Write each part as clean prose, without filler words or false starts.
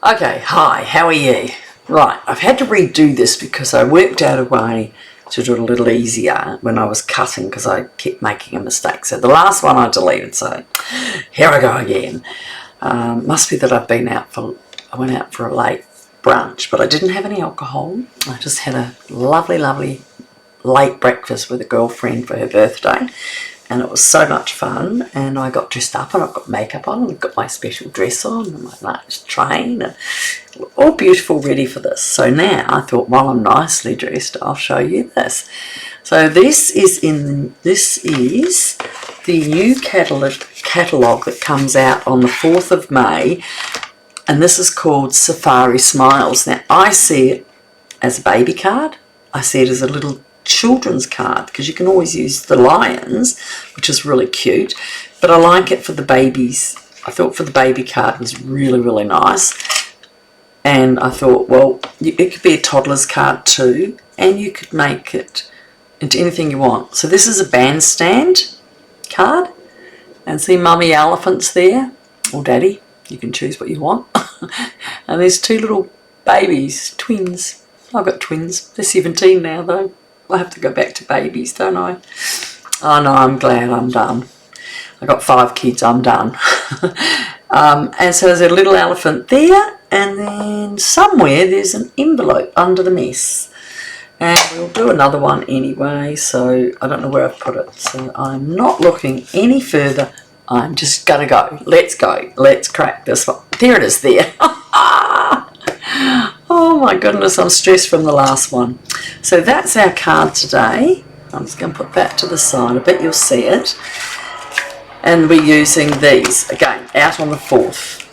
Okay, hi, how are you? Right, I've had to redo this because I worked out a way to do it a little easier when I was cutting because I kept making a mistake. So the last one I deleted, so here I go again. Must be that I went out for a late brunch, but I didn't have any alcohol. I just had a lovely, lovely late breakfast with a girlfriend for her birthday. And it was so much fun, and I got dressed up and I've got makeup on and I've got my special dress on and my large train and all beautiful ready for this. So now I thought while I'm nicely dressed I'll show you this. So this is the new catalogue that comes out on the 4th of May, and this is called Safari Smiles. Now I see it as a baby card, I see it as a little children's card because you can always use the lions, which is really cute, but I like it for the babies. I thought for the baby card was really, really nice, and I thought, well, it could be a toddler's card too, and you could make it into anything you want. So this is a bandstand card, and see mummy elephants there, or daddy, you can choose what you want. And there's two little babies, twins. I've got twins, they're 17 now though. I have to go back to babies, don't I? Oh no, I'm glad I'm done. I got 5 kids, I'm done. And so there's a little elephant there, and then somewhere there's an envelope under the mess. And we'll do another one anyway, so I don't know where I've put it. So I'm not looking any further. I'm just gonna go. Let's go. Let's crack this one. There it is there. Oh my goodness, I'm stressed from the last one. So that's our card today. I'm just going to put that to the side. I bet you'll see it. And we're using these, again, out on the 4th.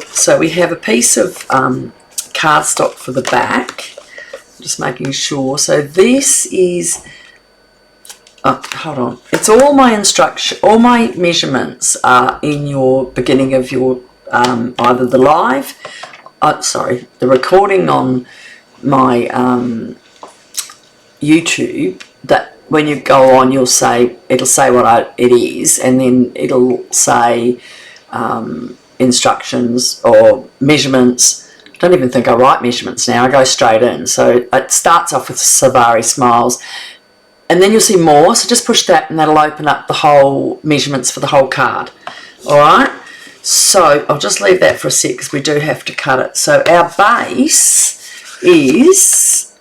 So we have a piece of cardstock for the back. Just making sure. So this is, hold on. It's all my instruction, all my measurements are in your beginning of your, either the live, the recording on my YouTube, that when you go on it'll say what it is, and then it'll say instructions or measurements. I don't even think I write measurements now, I go straight in. So it starts off with Safari Smiles, and then you'll see more, so just push that and that'll open up the whole measurements for the whole card. Alright, so I'll just leave that for a sec because we do have to cut it. So our base is,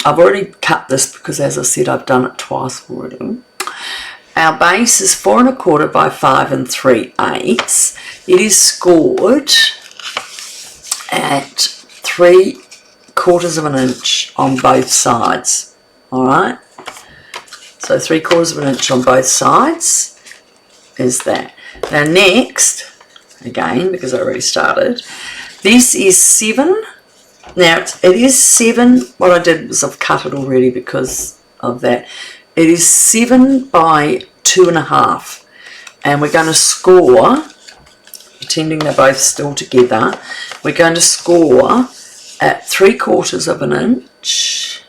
I've already cut this because as I said I've done it twice already. Our base is 4 1/4 by 5 3/8. It is scored at 3/4 of an inch on both sides. Alright, so 3/4 of an inch on both sides is that. Now next, again because I already started, this is 7. Now it is 7, what I did was I've cut it already because of that. It is 7 by 2 1/2, and we're going to score, pretending they're both still together, we're going to score at 3/4 of an inch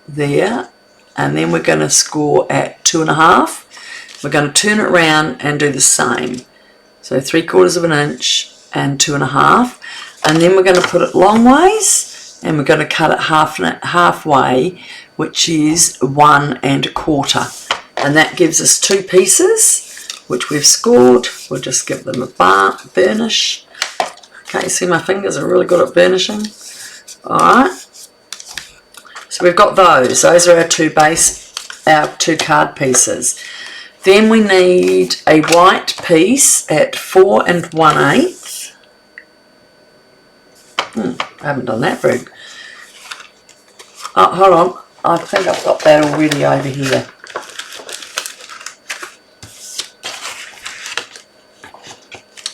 there, and then we're going to score at 2 1/2. We're going to turn it around and do the same. So 3/4 of an inch and 2 1/2. And then we're going to put it long ways, and we're going to cut it halfway, which is 1 1/4. And that gives us 2 pieces, which we've scored. We'll just give them a burnish. Okay, see my fingers are really good at burnishing. Alright. So we've got those. Those are our 2 card pieces. Then we need a white piece at 4 1/8. I haven't done that very good. Oh, hold on. I think I've got that already over here.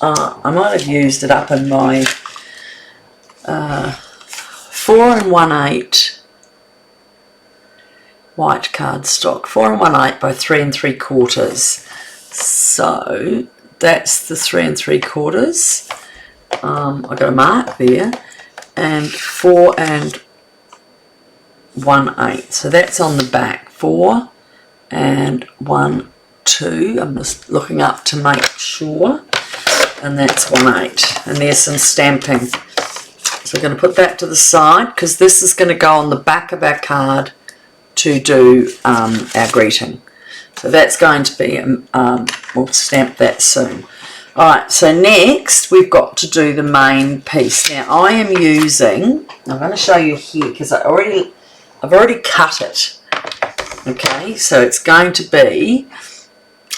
I might have used it up in my 4 1/8 white cardstock. 4 1/8 by 3 3/4. So that's the 3 3/4. I've got a mark there, and 4 1/8. So that's on the back. 4 1 2. I'm just looking up to make sure. and that's 1/8, and there's some stamping. So we're going to put that to the side because this is going to go on the back of our card to do our greeting. So that's going to be, we'll stamp that soon. Alright, so next we've got to do the main piece. Now I am using, I'm going to show you here because I've already cut it. Okay, so it's going to be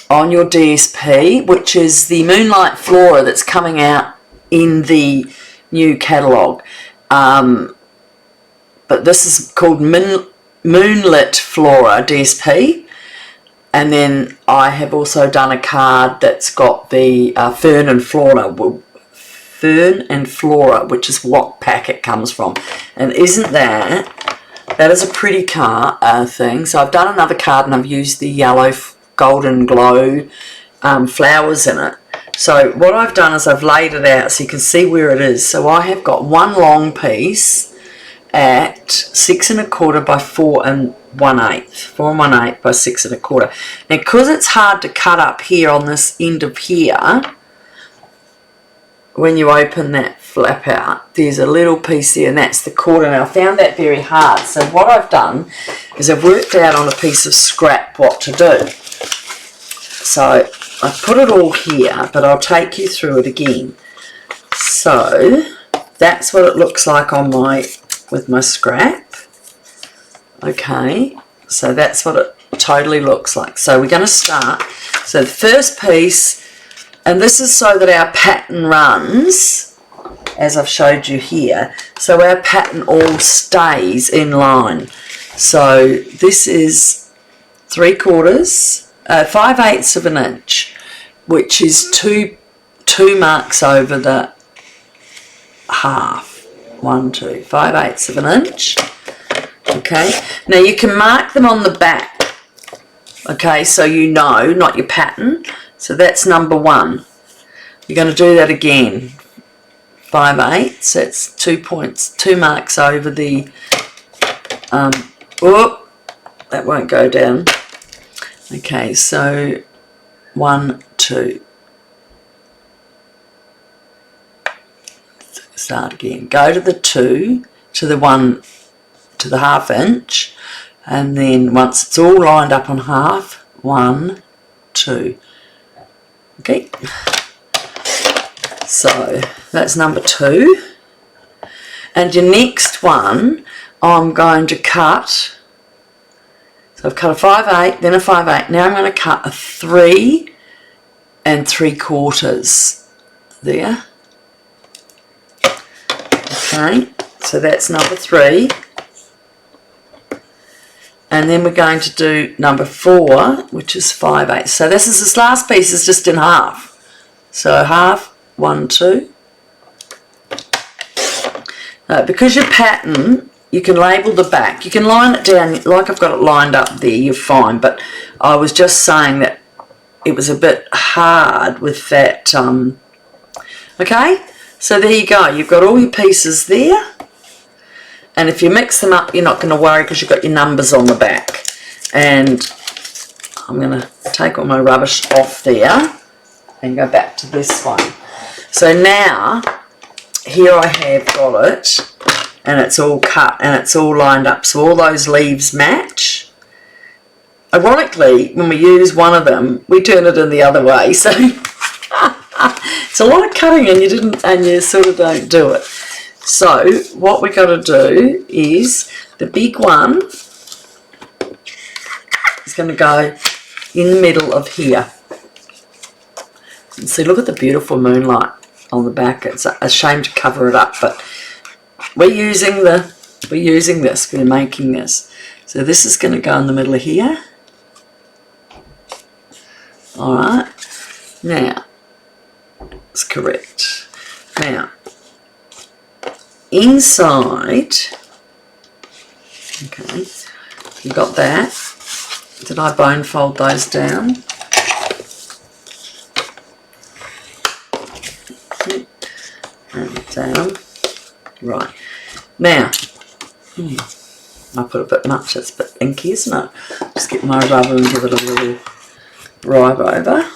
on your DSP, which is the Moonlit Flora that's coming out in the new catalogue. But this is called Moonlit Flora DSP. And then I have also done a card that's got the Fern and Flora, which is what pack it comes from. And isn't that is a pretty card thing. So I've done another card and I've used the yellow golden glow flowers in it. So what I've done is I've laid it out so you can see where it is. So I have got one long piece at 6 1/4 by 4 1/8, 4 1/8 by 6 1/4. Now, because it's hard to cut up here on this end of here, when you open that flap out, there's a little piece there, and that's the quarter. Now, I found that very hard. So what I've done is I've worked out on a piece of scrap what to do. So I've put it all here, but I'll take you through it again. So that's what it looks like on with my scrap. Okay, so that's what it totally looks like. So we're going to start. So the first piece, and this is so that our pattern runs, as I've showed you here, so our pattern all stays in line. So this is 3/4, 5/8 of an inch, which is two marks over the half. 1, 2, 5/8 of an inch. Okay, now you can mark them on the back, okay, so you know, not your pattern. So that's number 1. You're going to do that again, 5/8, so it's 2 points, 2 marks over the, whoop, that won't go down. Okay, so 1, 2. Start again, go to the 2, to the 1, to the 1/2 inch, and then once it's all lined up on half, 1, 2. Okay, so that's number 2, and your next one I'm going to cut. So I've cut a 5/8, then a 5/8. Now I'm going to cut a 3 3/4 there. Okay, so that's number 3. And then we're going to do number 4, which is 5/8. So this last piece is just in half. So half, 1, 2. Because your pattern, you can label the back. You can line it down like I've got it lined up there, you're fine. But I was just saying that it was a bit hard with that. Okay, so there you go. You've got all your pieces there. And if you mix them up, you're not going to worry because you've got your numbers on the back. And I'm going to take all my rubbish off there and go back to this one. So now, here I have got it, and it's all cut and it's all lined up. So all those leaves match. Ironically, when we use one of them, we turn it in the other way. So it's a lot of cutting, and you sort of don't do it. So what we've got to do is the big one is going to go in the middle of here. And see, look at the beautiful moonlight on the back. It's a shame to cover it up, but we're using this. We're making this. So this is going to go in the middle of here. All right. Now, it's correct. Now, inside, okay, you got that. Did I bone fold those down? And down. Right. Now, I put a bit much, it's a bit inky, isn't it? Just get my rubber and give it a little ribe over.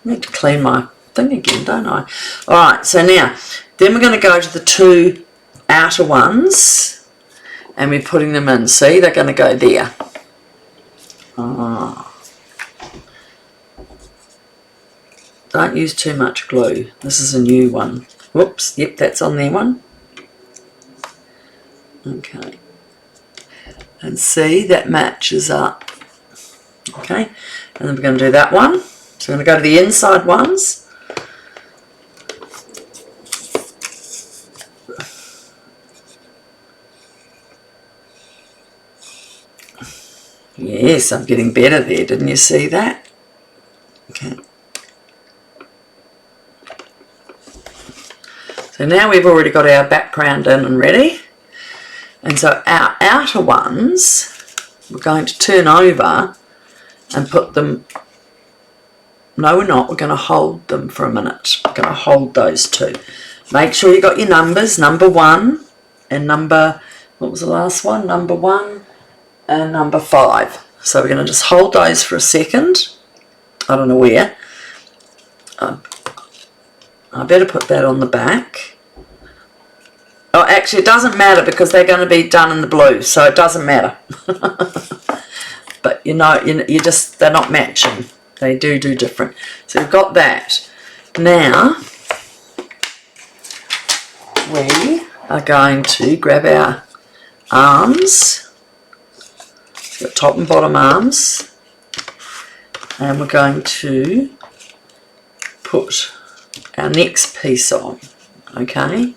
need to clean my thing again, don't I? Alright, so now, then we're going to go to the 2 outer ones, and we're putting them in. See, they're going to go there. Don't use too much glue. This is a new one. Whoops, yep, that's on there one. Okay. And see, that matches up. Okay, and then we're going to do that one. So we're going to go to the inside ones. Yes, I'm getting better there. Didn't you see that? Okay. So now we've already got our background in and ready. And so our outer ones, we're going to turn over and put them, no we're not, we're going to hold them for a minute. We're going to hold those 2. Make sure you got your numbers, number 1 and number, what was the last one? Number 1 and number 5. So we're going to just hold those for a second. I don't know where. I better put that on the back. Oh, actually it doesn't matter because they're going to be done in the blue, so it doesn't matter. But you know, they're not matching. They do different. So we've got that. Now we are going to grab our arms. We've got top and bottom arms, and we're going to put our next piece on. Okay.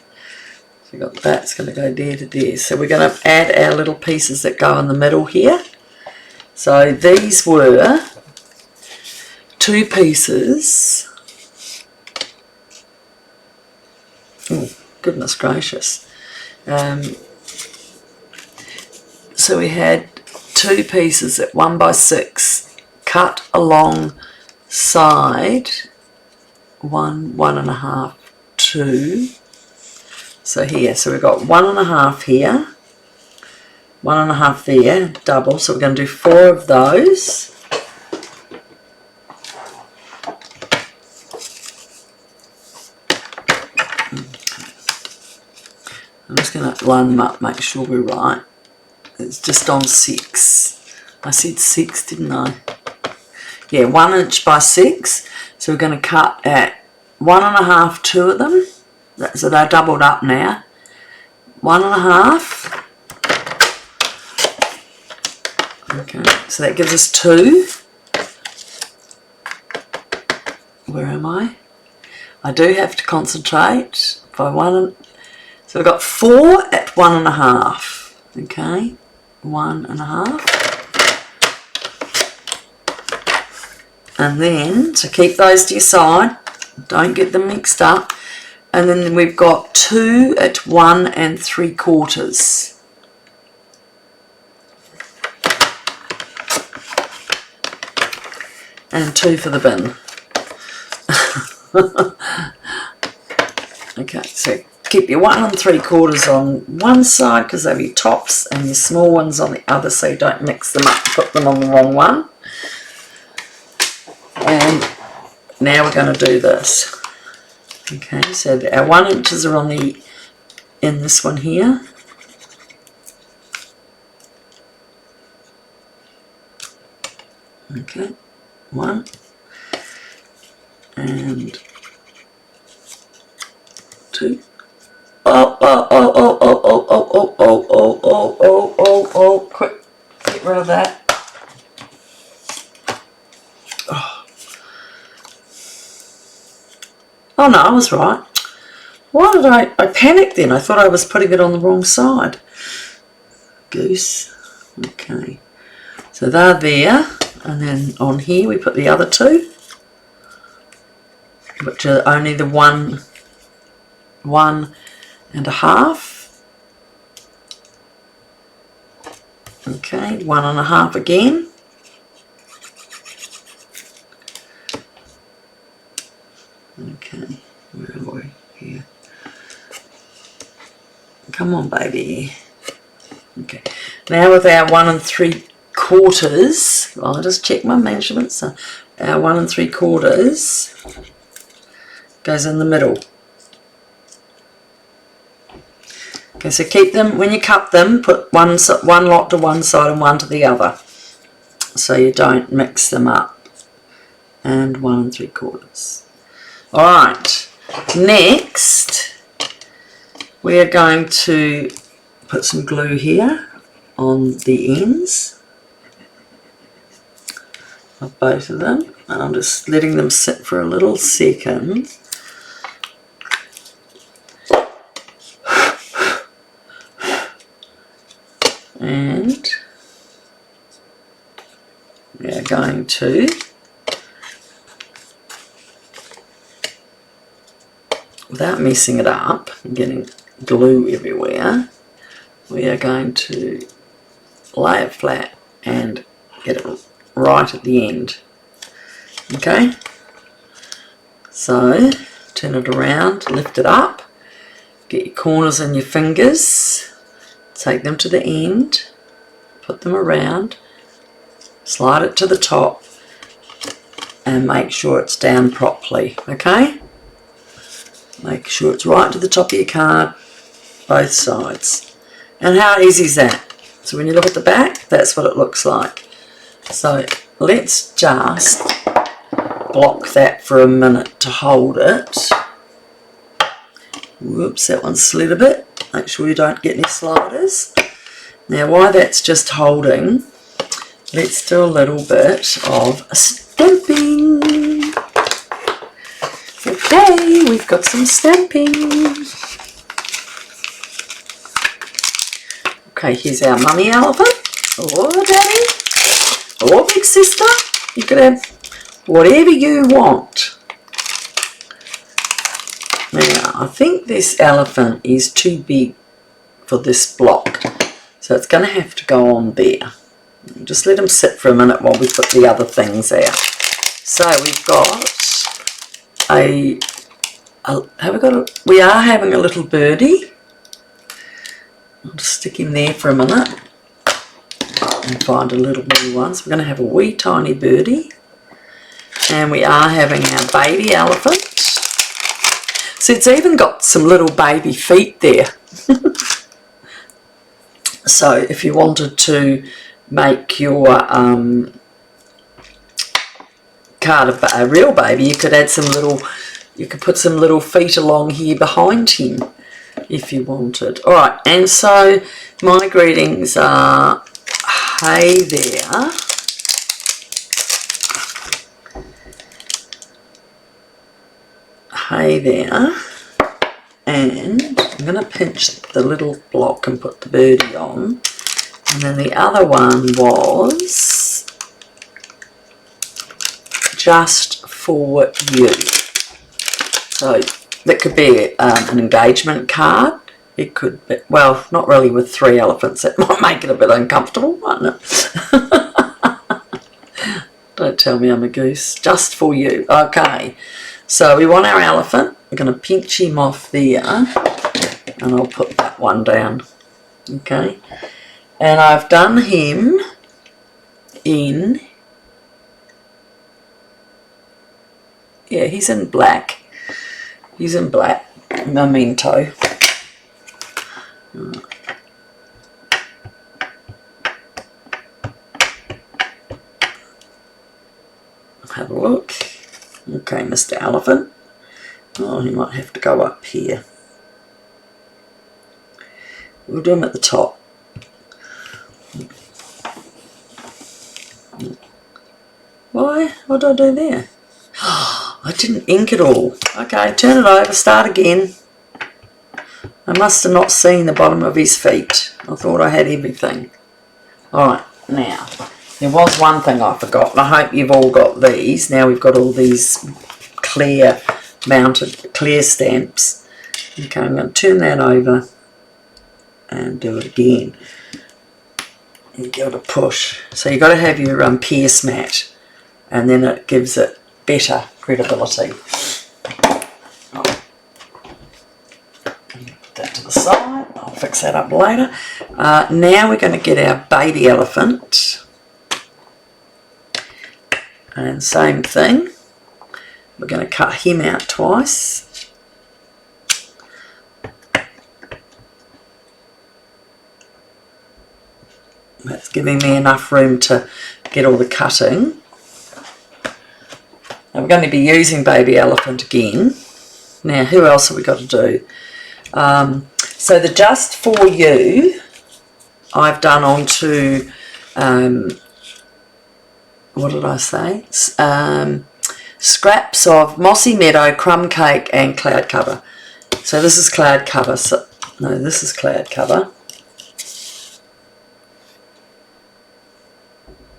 So we've got that's going to go there to there. So we're going to add our little pieces that go in the middle here. So these were 2 pieces. Oh, goodness gracious. So we had 2 pieces at 1 by 6 cut along side 1, 1.5, 2. So here, so we've got 1.5 here, 1.5 there, double, so we're going to do 4 of those. I'm just going to line them up, make sure we're right. It's just on 6. I said 6, didn't I? Yeah, 1 inch by 6. So we're going to cut at 1.5, 2 of them. So they're doubled up now. 1.5. Okay, so that gives us 2. Where am I? I do have to concentrate by 1. So we've got 4 at 1.5. Okay, 1.5. And then, so keep those to your side. Don't get them mixed up. And then we've got 2 at 1 3/4. And 2 for the bin. Okay, so keep your 1 3/4 on one side because they're your tops, and your small ones on the other, so you don't mix them up, put them on the wrong one. And now we're going to do this. Okay, so our 1 inches are on the in this one here. Okay, 1 and 2. Oh, quick, get rid of that. Oh no, I was right. Why did I panicked then? I thought I was putting it on the wrong side. Goose. Okay. So they're there. And then on here we put the other 2. Which are only the 1.5. Okay, 1.5 again. Okay, where are we? Here. Come on, baby. Okay, now with our 1 3/4 3/4, I'll just check my measurements, so our 1 3/4 goes in the middle. Okay, so keep them, when you cut them, put one lot to one side and one to the other, so you don't mix them up. And 1 3/4. Alright, next we are going to put some glue here on the ends of both of them, and I'm just letting them sit for a little second. And we are going to without messing it up and getting glue everywhere, we are going to lay it flat and get it right at the end. Okay, so turn it around, lift it up, get your corners in your fingers, take them to the end, put them around, slide it to the top, and make sure it's down properly. Okay, make sure it's right to the top of your card, both sides. And how easy is that? So when you look at the back, that's what it looks like. So let's just block that for a minute to hold it. Whoops, that one slid a bit. Make sure you don't get any sliders. Now while that's just holding, let's do a little bit of stamping. Okay, we've got some stamping. Okay, here's our mummy elephant, or daddy, or big sister. You can have whatever you want. Now, I think this elephant is too big for this block, so it's going to have to go on there. Just let him sit for a minute while we put the other things out. So we've got we are having a little birdie. I'll just stick him there for a minute and find a little wee one. So we're going to have a wee tiny birdie, and we are having our baby elephant. So it's even got some little baby feet there. So if you wanted to make your card a real baby, you could add some little, you could put some little feet along here behind him if you wanted. Alright, and so my greetings are, hey there, hey there, and I'm going to pinch the little block and put the birdie on, and then the other one was just for you. So that could be an engagement card. It could be, well, not really with 3 elephants. It might make it a bit uncomfortable, mightn't it? Don't tell me I'm a goose. Just for you. Okay. So we want our elephant. We're going to pinch him off there. And I'll put that one down. Okay. And I've done him in, yeah, he's in black. He's in black. Memento. Have a look. Okay, Mr. Elephant. Oh, he might have to go up here. We'll do him at the top. Why? What did I do there? I didn't ink it all. Okay, turn it over, start again. I must have not seen the bottom of his feet. I thought I had everything. Alright, now, there was one thing I forgot, and I hope you've all got these. Now we've got all these clear mounted, clear stamps. Okay, I'm going to turn that over and do it again. And give it a push. So you've got to have your pierce mat, and then it gives it better credibility. Put that to the side. I'll fix that up later. Now we're going to get our baby elephant. And same thing, we're going to cut him out twice. That's giving me enough room to get all the cutting. Now we're going to be using Baby Elephant again. Now who else have we got to do? So the Just For You I've done onto, what did I say? Scraps of Mossy, Meadow, Crumb Cake and Cloud Cover. So this is Cloud Cover. So, no, this is Cloud Cover.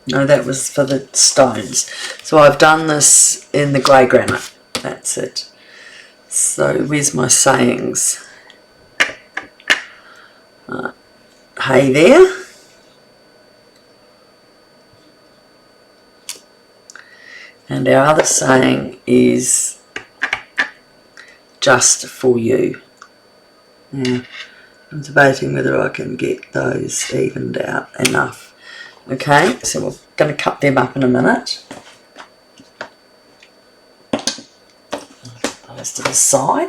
No, that was for the stones. So I've done this in the grey granite. That's it. So where's my sayings? Hey there. And our other saying is Just For You. Now, I'm debating whether I can get those evened out enough. Okay, so we're going to cut them up in a minute. Those to the side.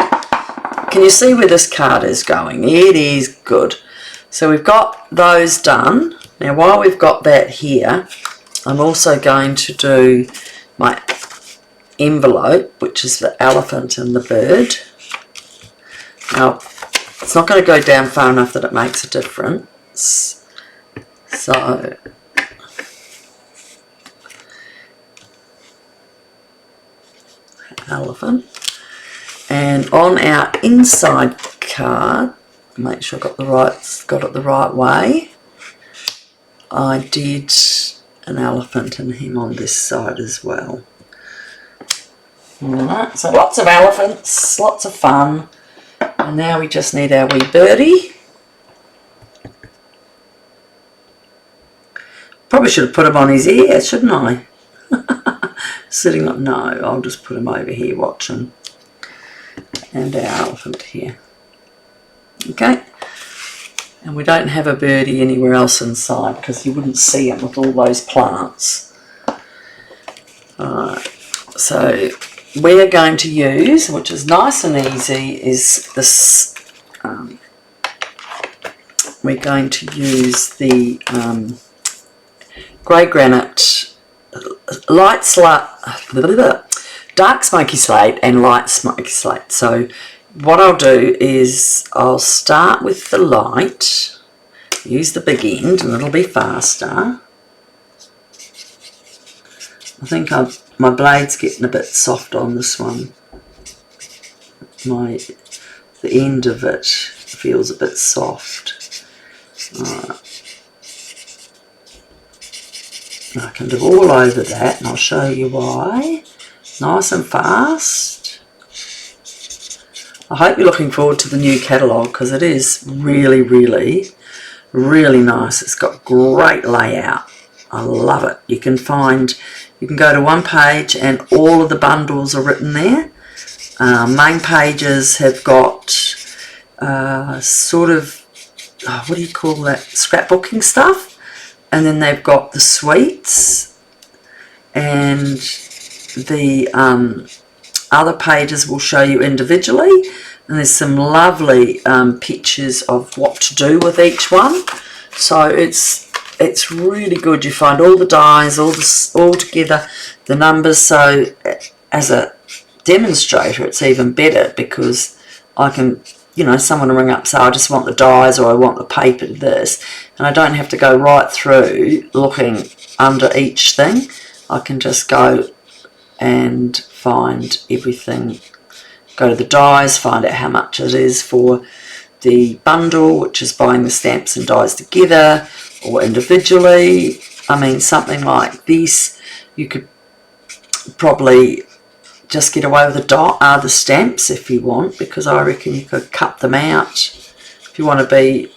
Can you see where this card is going? It is good. So we've got those done. Now while we've got that here, I'm also going to do my envelope, which is the elephant and the bird. Now, it's not going to go down far enough that it makes a difference. So, elephant. And on our inside card, make sure I got it the right way. I did an elephant and him on this side as well. Alright, so lots of elephants, lots of fun. And now we just need our wee birdie. Probably should have put him on his ear, shouldn't I? Sitting up, no, I'll just put him over here watching. And our elephant here. Okay. And we don't have a birdie anywhere else inside because you wouldn't see it with all those plants. Alright, so we're going to use, which is nice and easy, is this, we're going to use the grey granite, dark smoky slate and light smoky slate. So what I'll do is I'll start with the light, use the big end and it'll be faster. I think my blade's getting a bit soft on this one. The end of it feels a bit soft. I can do all over that and I'll show you why. Nice and fast. I hope you're looking forward to the new catalogue because it is really, really, really nice. It's got great layout. I love it. You can go to one page and all of the bundles are written there. Main pages have got sort of, what do you call that, scrapbooking stuff. And then they've got the sweets and the other pages will show you individually, and there's some lovely pictures of what to do with each one. So it's really good. You find all the dies, all together, the numbers. So as a demonstrator, it's even better because I can, someone will ring up and say, I just want the dies or I want the paper to this, and I don't have to go right through looking under each thing. I can just go and find everything, go to the dies, find out how much it is for the bundle, which is buying the stamps and dies together or individually. I mean, something like this, you could probably just get away with the stamps if you want, because I reckon you could cut them out if you want to be,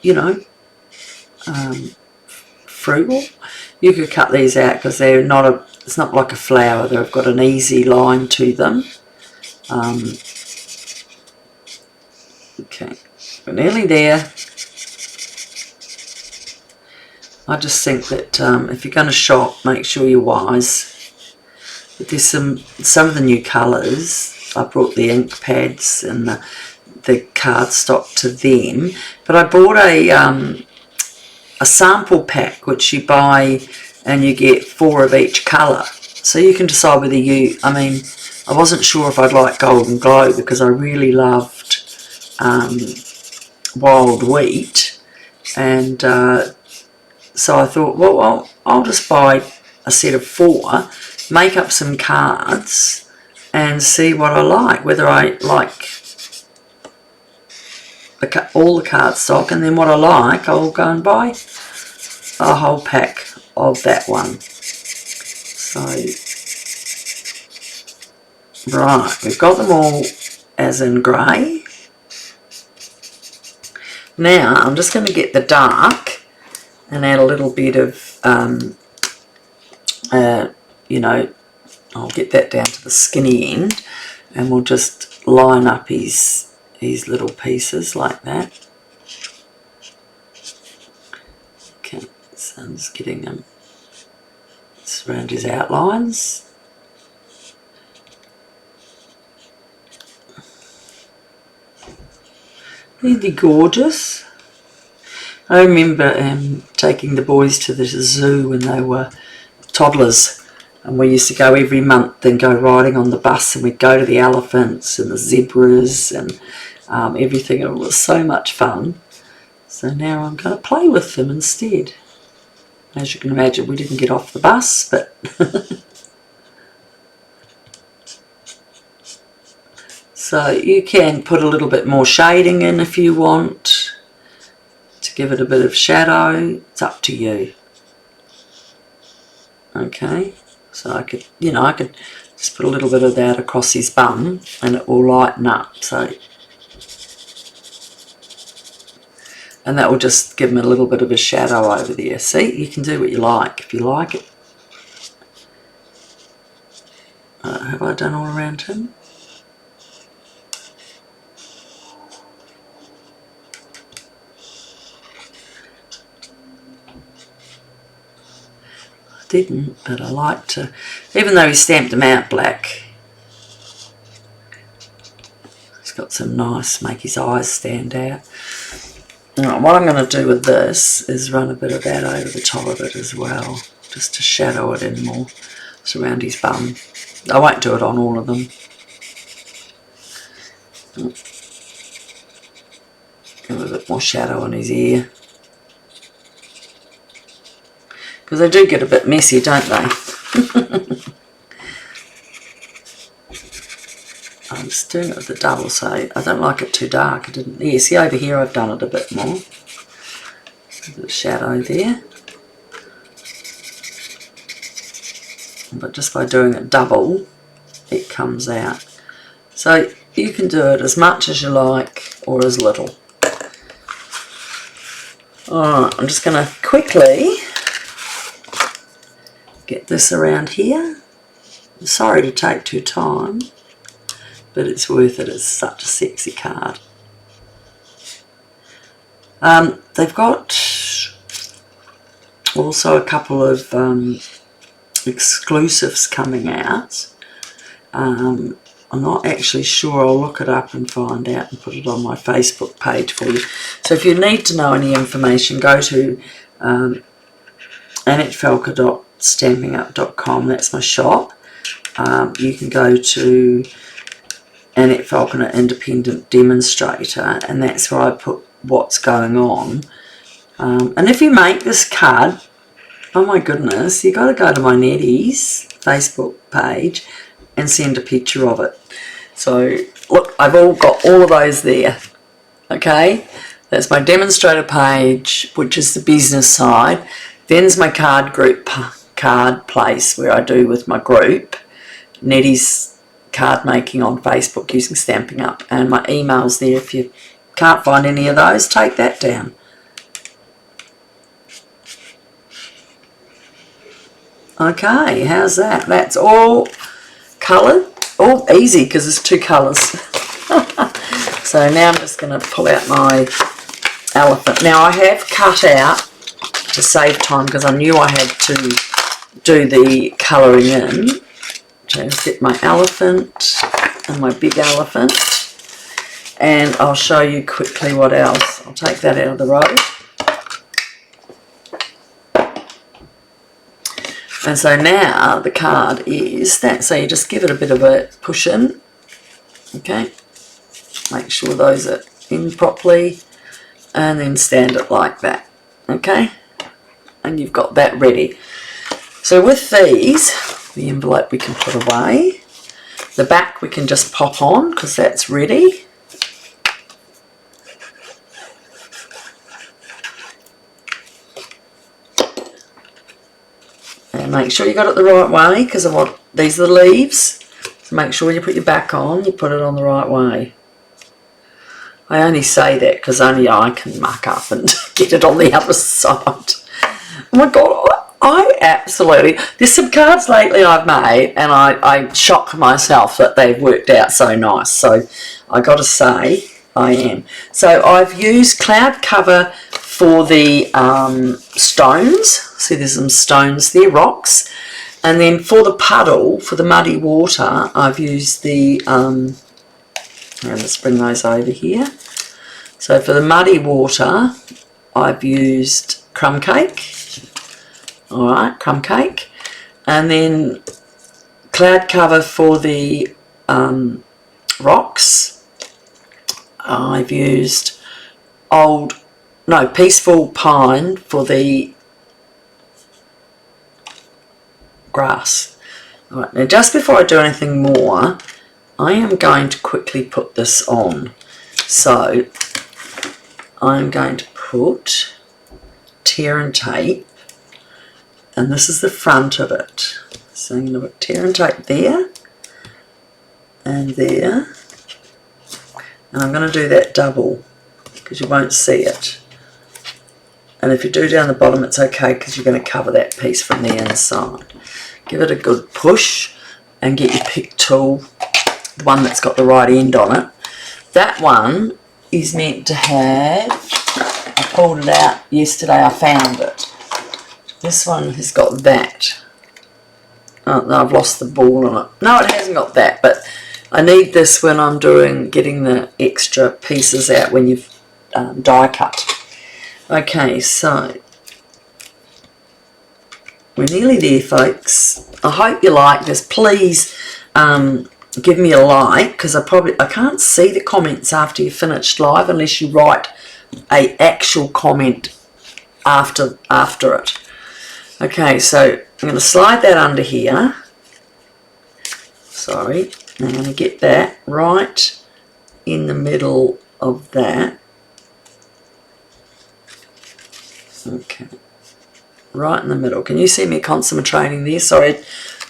frugal. You could cut these out because they're it's not like a flower. They've got an easy line to them. Okay, we're nearly there. I just think that if you're going to shop, make sure you're wise. But there's some of the new colours. I brought the ink pads and the cardstock to them. But I bought a sample pack which you buy and you get 4 of each colour. So you can decide whether I mean, I wasn't sure if I'd like Golden Glow because I really loved Wild Wheat, and so I thought, well, I'll just buy a set of 4, make up some cards and see what I like, whether I like all the cardstock, and then what I like I'll go and buy a whole pack of that one. So right, we've got them all as in grey. Now I'm just going to get the dark and add a little bit of you know, I'll get that down to the skinny end, and we'll just line up his little pieces like that. Okay, so I'm just getting them around his outlines. Isn't he gorgeous? I remember taking the boys to the zoo when they were toddlers, and we used to go every month and go riding on the bus, and we'd go to the elephants and the zebras and everything. It was so much fun. So now I'm going to play with them instead. As you can imagine, we didn't get off the bus, but so you can put a little bit more shading in if you want to give it a bit of shadow. It's up to you. Okay, so I could, you know, I could just put a little bit of that across his bum and it will lighten up. So, and that will just give him a little bit of a shadow over there. See, you can do what you like if you like it. Have I done all around him? Didn't, but I like to, even though he stamped them out black, he's got some nice, make his eyes stand out. Right, what I'm going to do with this is run a bit of that over the top of it as well, just to shadow it in more. It's around his bum. I won't do it on all of them. Give a bit more shadow on his ear. Because they do get a bit messy, don't they? I'm just doing it with the double, so I don't like it too dark. I didn't. Yeah, see over here I've done it a bit more. A bit of shadow there. But just by doing it double, it comes out. So you can do it as much as you like or as little. Alright, I'm just going to quickly get this around here. I'm sorry to take too time, but it's worth it. It's such a sexy card. They've got also a couple of exclusives coming out. I'm not actually sure. I'll look it up and find out and put it on my Facebook page for you. So if you need to know any information, go to AnnetteFalconer.stampingup.com. That's my shop. You can go to Annette Falconer Independent Demonstrator, and that's where I put what's going on. And if you make this card, oh my goodness, you got to go to my Nettie's Facebook page and send a picture of it. So look, I've got all of those there. Okay, that's my demonstrator page, which is the business side. Then's my card group card place where I do with my group, Nettie's card making on Facebook using Stampin' Up, and my email's there. If you can't find any of those, take that down. Okay, how's that? That's all coloured, all easy because it's 2 colours. So now I'm just going to pull out my elephant. Now I have cut out to save time because I knew I had to do the colouring in Just get my elephant and my big elephant, and I'll show you quickly what else. I'll take that out of the road. And so now the card is that, so you just give it a bit of a push in, okay, make sure those are in properly, and then stand it like that, okay, and you've got that ready. So with these, the envelope we can put away, the back we can just pop on because that's ready. And make sure you got it the right way, because I want, these are the leaves, so make sure when you put your back on, you put it on the right way. I only say that because only I can muck up and get it on the other side. Oh my God, I absolutely, there's some cards lately I've made and I shock myself that they've worked out so nice. So I got to say, I am. So I've used cloud cover for the stones. See, there's some stones there, rocks. And then for the puddle, for the muddy water, I've used the, let's bring those over here. So for the muddy water, I've used crumb cake. All right, crumb cake. And then cloud cover for the rocks. I've used peaceful pine for the grass. All right, now just before I do anything more, I am going to quickly put this on. So I'm going to put tear and tape, and this is the front of it. So I'm going to put tear and tape there and there, and I'm going to do that double because you won't see it. And if you do down the bottom, it's okay because you're going to cover that piece from the inside. Give it a good push and get your pick tool, the one that's got the right end on it. That one is meant to have, I pulled it out yesterday, I found it. This one has got that. Oh, no, I've lost the ball on it. No, it hasn't got that, but I need this when I'm getting the extra pieces out when you've die cut. Okay, so we're nearly there, folks. I hope you like this. Please give me a like, because I can't see the comments after you finished live unless you write a actual comment after it. Okay, so I'm going to slide that under here. Sorry, I'm going to get that right in the middle of that. Okay, right in the middle. Can you see me concentrating there? Sorry,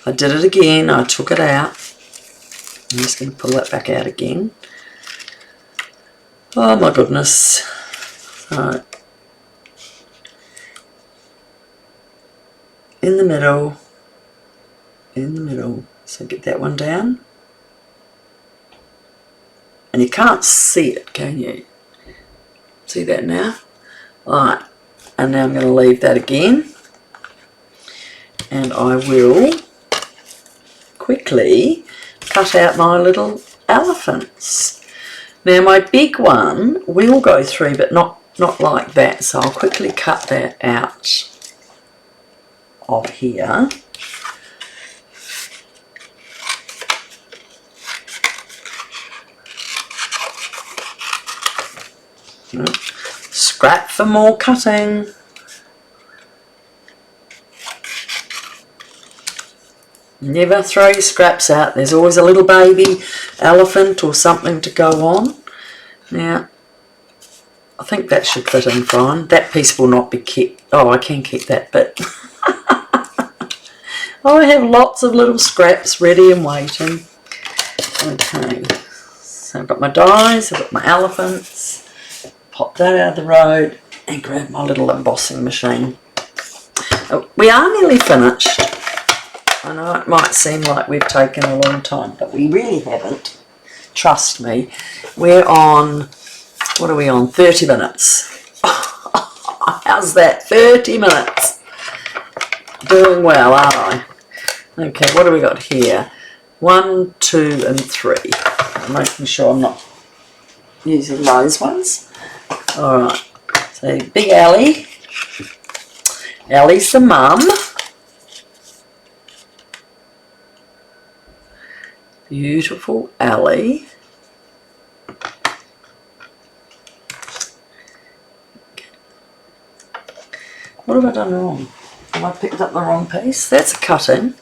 I did it again. I took it out. I'm just going to pull that back out again. Oh my goodness. So, in the middle. So get that one down. And you can't see it, can you? See that now? Alright, and now I'm going to leave that again. And I will quickly cut out my little elephants. Now my big one will go through, but not like that. So I'll quickly cut that out of here. Scrap for more cutting. Never throw your scraps out. There's always a little baby elephant or something to go on. Now, I think that should fit in fine. That piece will not be kept. Oh, I can keep that bit. I have lots of little scraps ready and waiting. Okay, so I've got my dies, I've got my elephants. Pop that out of the road and grab my little embossing machine. We are nearly finished. I know it might seem like we've taken a long time, but we really haven't. Trust me. We're on, what are we on? 30 minutes. How's that? 30 minutes. Doing well, aren't I? Okay, what do we got here? 1, 2 and 3. I'm making sure I'm not using those ones. Alright, so big Ellie. Ellie's the mum. Beautiful Ellie. What have I done wrong? Have I picked up the wrong piece? That's a cut-in.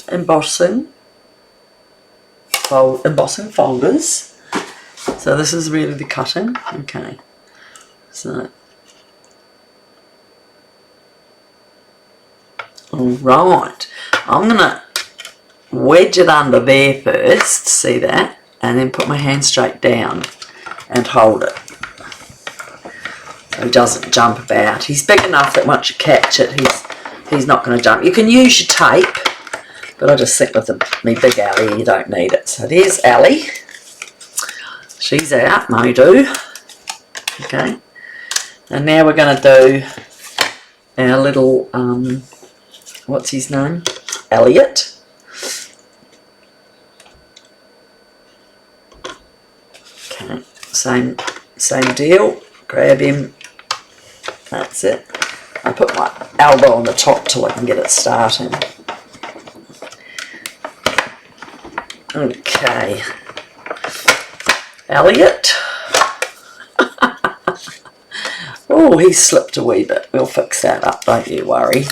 Embossing folders. So this is really the cut-in. Okay. So, alright. I'm going to wedge it under there first, see that? And then put my hand straight down and hold it. So he doesn't jump about. He's big enough that once you catch it, he's not going to jump. You can use your tape, but I just think with me big Ellie, you don't need it. So there's Ellie. She's out, Meadow. Okay. And now we're going to do our little, what's his name? Elliot. Okay. Same deal. Grab him. That's it. I put my elbow on the top till I can get it starting. Okay. Elliot. Oh, he slipped a wee bit. We'll fix that up, don't you worry.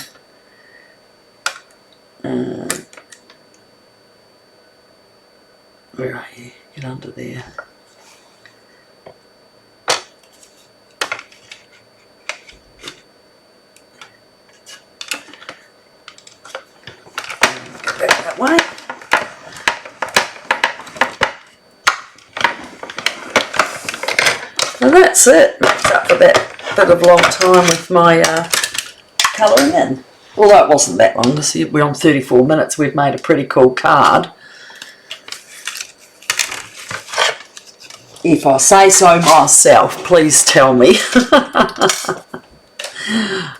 Where are you? Get under there. Go back that way. And that's it. Makes up for that bit of long time with my colouring in. Although it wasn't that long, because we're on 34 minutes, we've made a pretty cool card. If I say so myself, please tell me.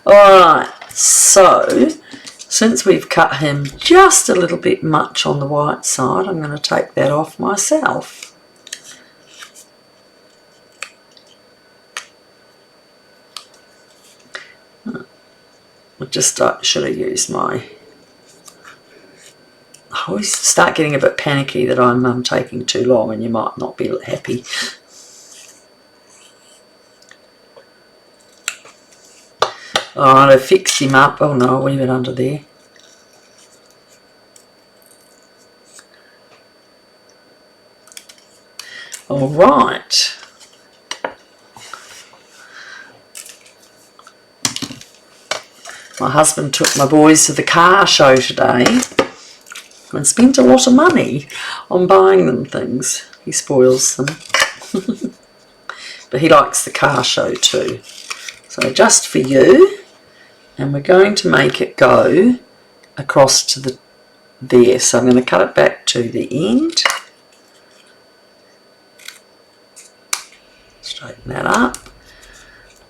Alright, so since we've cut him just a little bit much on the white side, I'm going to take that off myself. I just should have used my... I always start getting a bit panicky that I'm taking too long and you might not be happy. Alright, I fixed him up. Oh no, I'll leave it under there. Alright. My husband took my boys to the car show today and spent a lot of money on buying them things. He spoils them. But he likes the car show too. So just for you, and we're going to make it go across to there. So I'm going to cut it back to the end. Straighten that up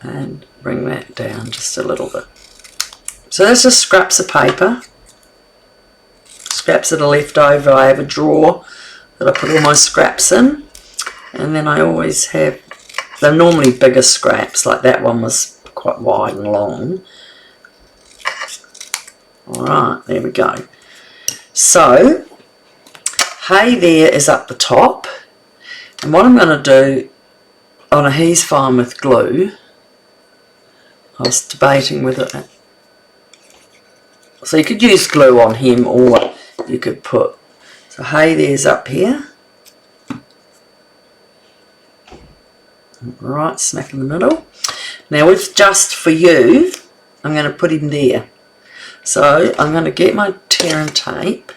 and bring that down just a little bit. So that's just scraps of paper. Scraps that are left over. I have a drawer that I put all my scraps in, and then I always have, they're normally bigger scraps, like that one was quite wide and long. Alright, there we go. So, hay there is up the top, and what I'm going to do, oh no, he's fine with glue. I was debating whether, so you could use glue on him, or you could put, so hay there's up here. Right, smack in the middle. Now with just for you, I'm going to put him there. So I'm going to get my tear and tape,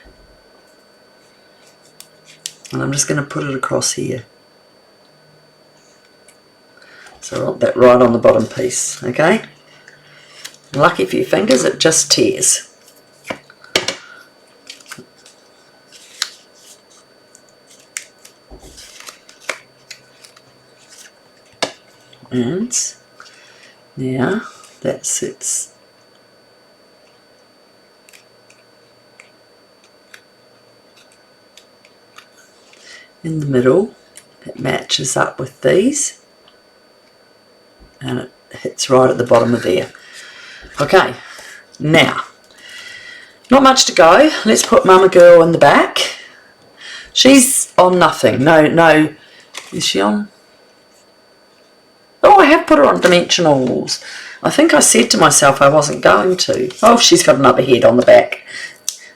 and I'm just going to put it across here. So I want that right on the bottom piece, okay? And lucky for your fingers, it just tears. And now that sits in the middle. It matches up with these. And it hits right at the bottom of there. Okay, now, not much to go. Let's put Mama Girl in the back. She's on nothing. No. Is she on? Oh, I have put her on dimensionals. I think I said to myself I wasn't going to. Oh, she's got another head on the back.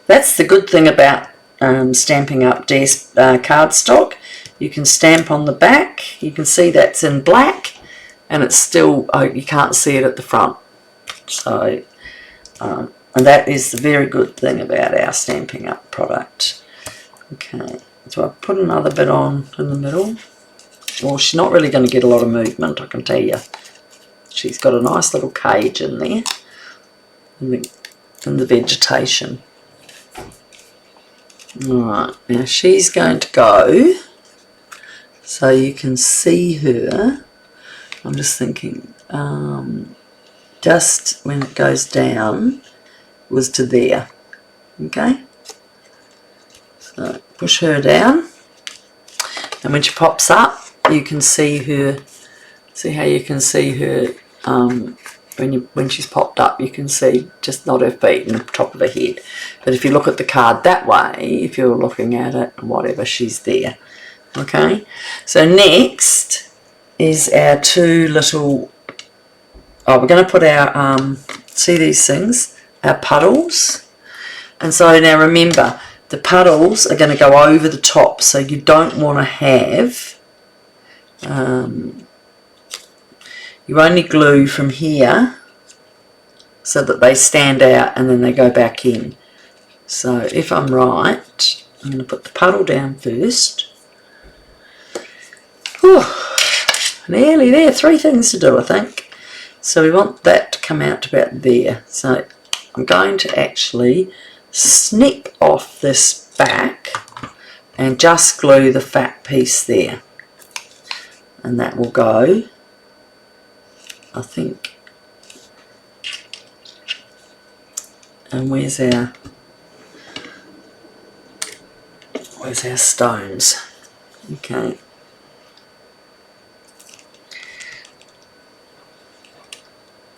That's the good thing about stamping up cardstock. You can stamp on the back. You can see that's in black, and it's still, you can't see it at the front. So, and that is the very good thing about our Stampin' Up product. Okay, so I'll put another bit on in the middle. Well, she's not really going to get a lot of movement, I can tell you. She's got a nice little cage in there, in the vegetation. Alright, now she's going to go, so you can see her. I'm just thinking, just when it goes down was to there. Okay, so push her down, and when she pops up you can see her. See how you can see her when she's popped up, you can see just not her feet and the top of her head. But if you look at the card that way, if you're looking at it and whatever, she's there. Okay, so next is our two little, we're going to put our, see these things, our puddles. And so now remember, the puddles are going to go over the top, so you don't want to have, you only glue from here so that they stand out and then they go back in. So if I'm right, I'm going to put the puddle down first. Whew, nearly there, 3 things to do I think. So we want that to come out to about there. So I'm going to actually snip off this back and just glue the fat piece there. And that will go, I think. And where's our stones? Okay.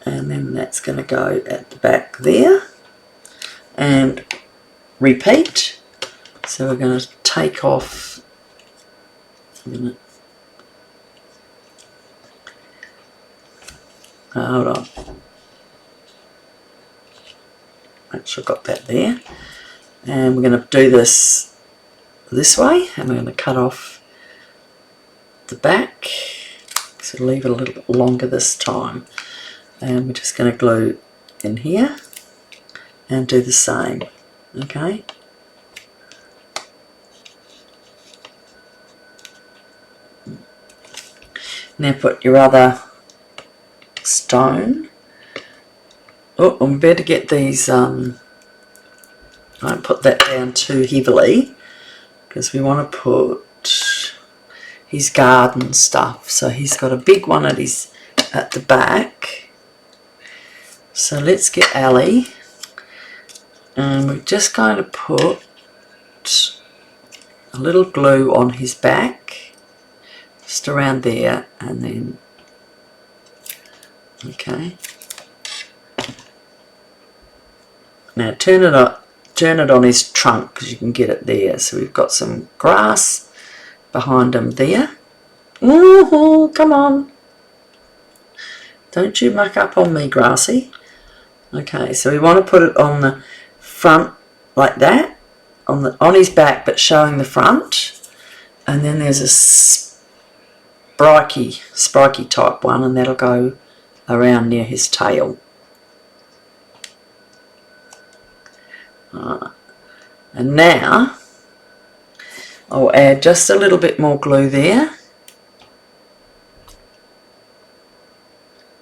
And then that's going to go at the back there. And repeat. So we're going to take off a minute. Hold on. Make sure I've got that there. And we're going to do this way, and we're going to cut off the back. So leave it a little bit longer this time. And we're just going to glue in here and do the same. Okay. Now put your other stone. Oh, I'm better get these, I won't put that down too heavily because we want to put his garden stuff. So he's got a big one at the back. So let's get Ali, and we're just going to put a little glue on his back, just around there, and then, okay. Now turn it on his trunk because you can get it there. So we've got some grass behind him there. Ooh, come on. Don't you muck up on me, Grassy. Okay, so we want to put it on the front like that, on his back, but showing the front. And then there's a spiky type one, and that'll go around near his tail. And now I'll add just a little bit more glue there.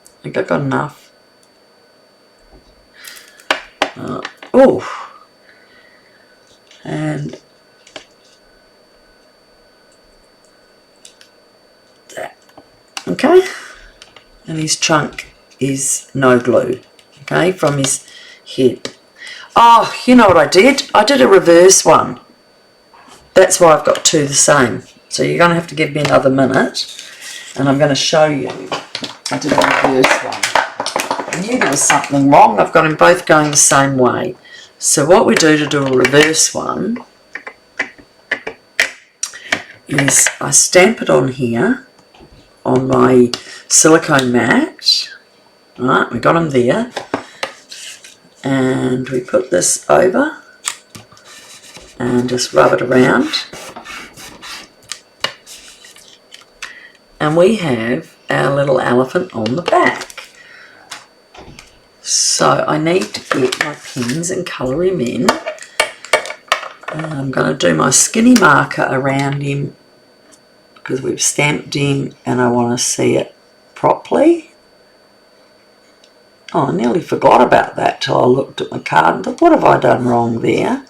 I think I've got enough. Oh, and that. Okay, and his trunk is no glue. Okay, from his head. Oh, you know what I did? I did a reverse one. That's why I've got two the same. So you're going to have to give me another minute, and I'm going to show you. I did a reverse one. I knew there was something wrong. I've got them both going the same way. So what we do to do a reverse one is I stamp it on here on my silicone mat. Right, we got them there. And we put this over and just rub it around. And we have our little elephant on the back. So I need to get my pens and colour him in. And I'm going to do my skinny marker around him because we've stamped him and I want to see it properly. Oh, I nearly forgot about that till I looked at my card and thought, what have I done wrong there?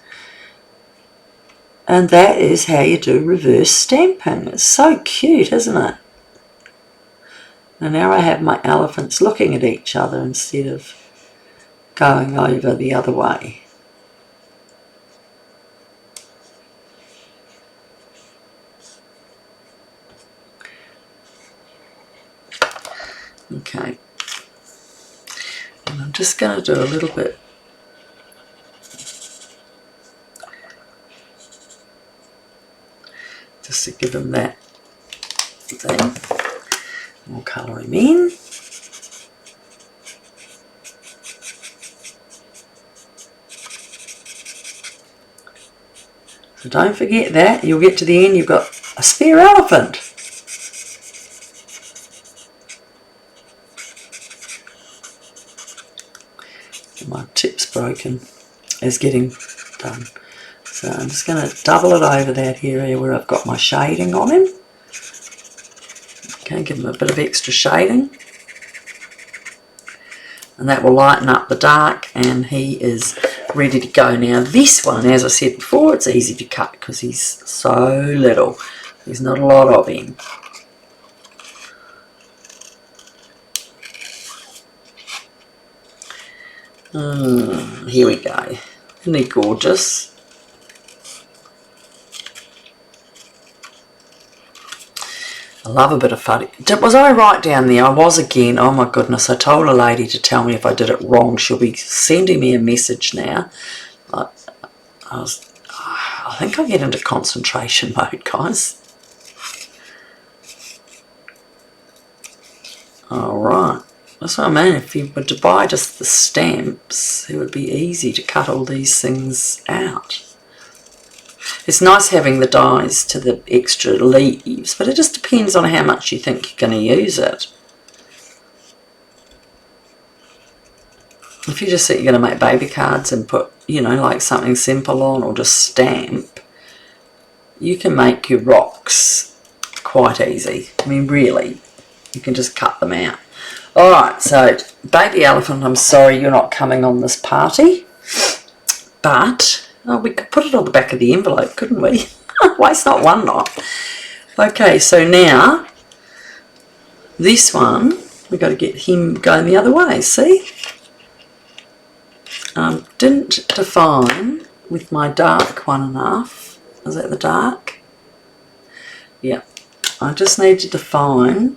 And that is how you do reverse stamping. It's so cute, isn't it? And now I have my elephants looking at each other instead of going over the other way. Okay. And I'm just going to do a little bit just to give him that thing. We'll colour him in. So don't forget that. You'll get to the end, you've got a spare elephant. My tip's broken. It's getting done. So I'm just going to double it over that area where I've got my shading on him. Okay, give him a bit of extra shading. And that will lighten up the dark and he is ready to go. Now this one, as I said before, it's easy to cut because he's so little. There's not a lot of him. Here we go. Isn't he gorgeous? I love a bit of fuddy. Was I right down there? I was again. Oh my goodness. I told a lady to tell me if I did it wrong. She'll be sending me a message now. I think I get into concentration mode, guys. Alright. That's what I mean. If you were to buy just the stamps, it would be easy to cut all these things out. It's nice having the dies to the extra leaves, but it just depends on how much you think you're going to use it. If you just think you're going to make baby cards and put, you know, like something simple on or just stamp, you can make your rocks quite easy. I mean, really, you can just cut them out. Alright, so baby elephant, I'm sorry you're not coming on this party, but oh, we could put it on the back of the envelope, couldn't we? Waste not, one not. Okay, so now this one, we've got to get him going the other way, see? Didn't define with my dark one enough. Is that the dark? Yeah. I just need to define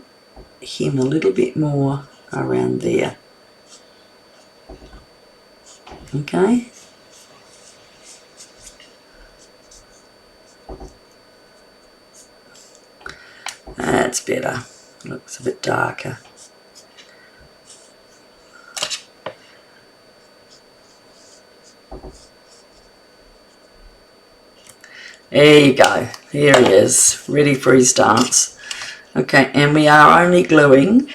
him a little bit more around there. Okay. That's better. Looks a bit darker. There you go. Here he is, ready for his dance. Okay, and we are only gluing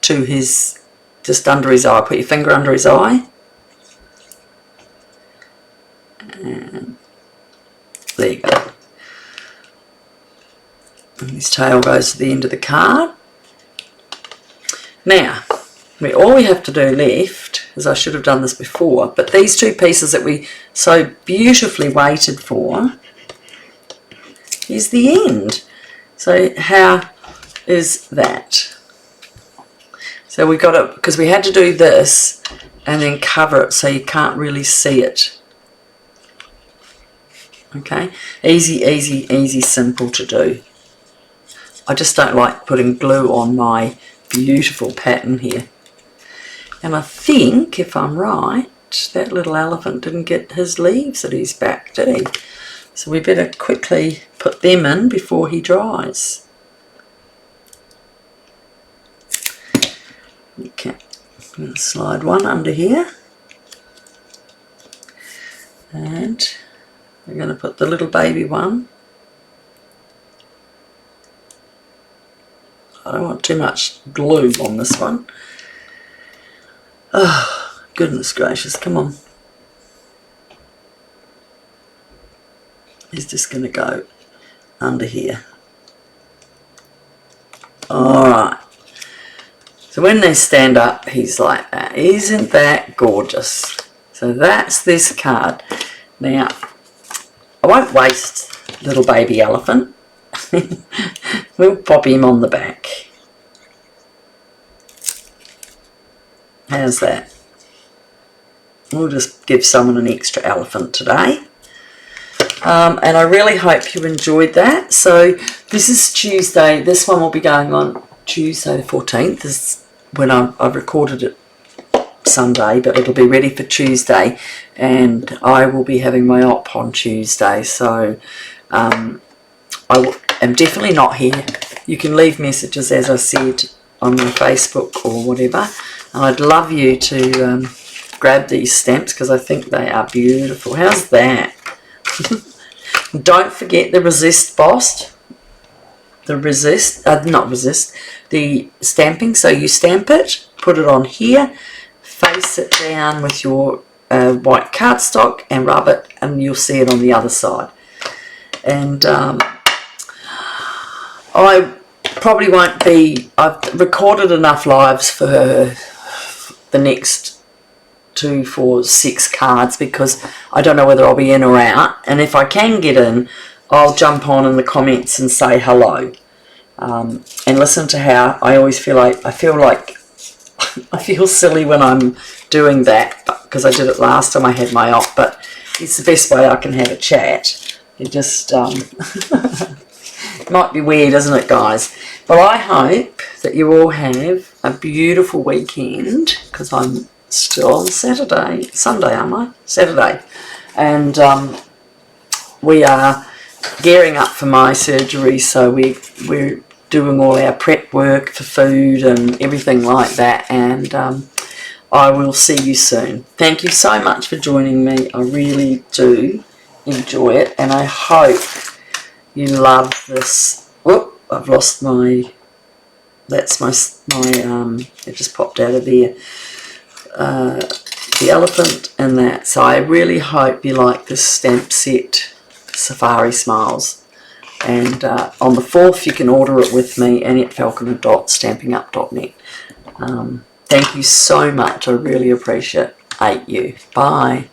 to his, just under his eye. Put your finger under his eye. And there you go. And his tail goes to the end of the card. Now, all we have to do left, as I should have done this before, but these two pieces that we so beautifully waited for is the end. So how is that? So we got it, because we had to do this and then cover it so you can't really see it. Okay, easy, easy, easy, simple to do. I just don't like putting glue on my beautiful pattern here. And I think, if I'm right, that little elephant didn't get his leaves at his back, did he? So we better quickly put them in before he dries. Okay, I'm going to slide one under here. And we're going to put the little baby one. I don't want too much glue on this one. Oh, goodness gracious, come on. He's just going to go under here. Alright. So when they stand up, he's like that. Isn't that gorgeous? So that's this card. Now, I won't waste little baby elephant. We'll pop him on the back. How's that? We'll just give someone an extra elephant today. And I really hope you enjoyed that. So this is Tuesday. This one will be going on Tuesday the 14th. This is when I've recorded it Sunday, but it'll be ready for Tuesday. And I will be having my op on Tuesday. So I am definitely not here. You can leave messages, as I said, on my Facebook or whatever. And I'd love you to grab these stamps because I think they are beautiful. How's that? Don't forget the resist bossed. The the stamping. So you stamp it, put it on here, face it down with your white cardstock and rub it, and you'll see it on the other side. And I probably won't be, I've recorded enough lives for the next 2, 4, 6 cards because I don't know whether I'll be in or out, and if I can get in, I'll jump on in the comments and say hello, and listen to how I always feel like, I feel silly when I'm doing that because I did it last time I had my op, but it's the best way I can have a chat. It just might be weird, isn't it, guys? But I hope that you all have a beautiful weekend because I'm still on Sunday, am I? Saturday. And we are gearing up for my surgery, so we're doing all our prep work for food and everything like that, and I will see you soon. Thank you so much for joining me. I really do enjoy it, and I hope you love this. Whoop, I've lost my, that's my it just popped out of there. The elephant and that. So I really hope you like this stamp set, Safari Smiles. And on the 4th you can order it with me, AnnetteFalconer.stampingup.net. Thank you so much. I really appreciate you. Bye.